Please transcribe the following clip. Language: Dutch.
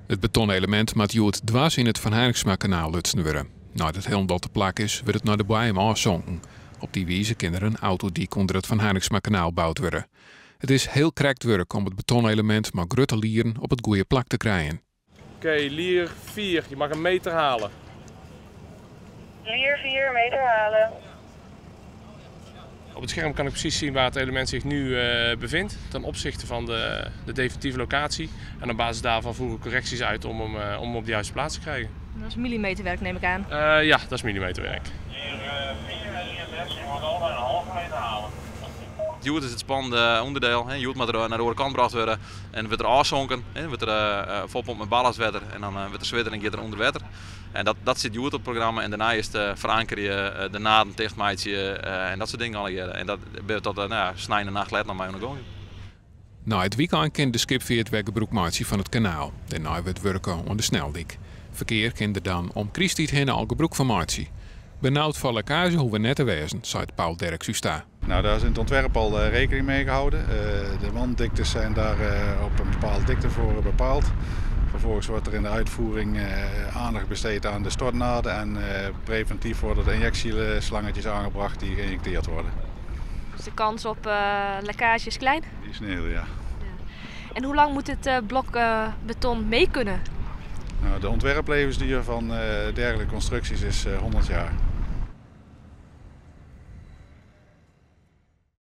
Het betonelement moet Joet dwars in het Van Heiningsma-kanaal lutsen worden. Nadat het helemaal te plak is, wordt het naar de boeiem afzonken. Op die wijze kan er een autodiek onder het Van Heiningsma-kanaal gebouwd worden. Het is heel krekt werk om het betonelement maar grote lieren op het goede plak te krijgen. Oké, lier 4, je mag een meter halen. Lier 4 meter halen. Op het scherm kan ik precies zien waar het element zich nu bevindt ten opzichte van de definitieve locatie. En op basis daarvan voeren we correcties uit om hem op de juiste plaats te krijgen. Dat is millimeterwerk, neem ik aan. Ja, dat is millimeterwerk. Lier 4 en lier 6, je mag allemaal een halve meter halen. Joet is het spannende onderdeel. Joet moet er naar de andere kant gebracht worden en wordt er afzonken. Wordt er volpompt met ballastwater en dan wordt er zwitter en gaat er onder water. En dat zit Joet op het programma en daarna is het verankeren je de naden dichtmaatje en dat soort dingen al. En dat wordt tot snijden nacht let naar mij nog gaan. Na het weekend kan de skipveert weer gebruik maken van het kanaal. Daarna wordt werken aan de sneldik. Verkeer kan er dan om Christiet heen al gebruik van maken. Benauwd van lekkage hoeven we net te wezen, zei Paul Derksusta. Nou, daar is in het ontwerp al rekening mee gehouden. De wanddiktes zijn daar op een bepaalde dikte voor bepaald. Vervolgens wordt er in de uitvoering aandacht besteed aan de stortnaden en preventief worden de injectieslangetjes aangebracht die geïnjecteerd worden. Dus de kans op lekkage is klein? Die is heel, ja. En hoe lang moet het blok beton mee kunnen? Nou, de ontwerplevensduur van dergelijke constructies is 100 jaar.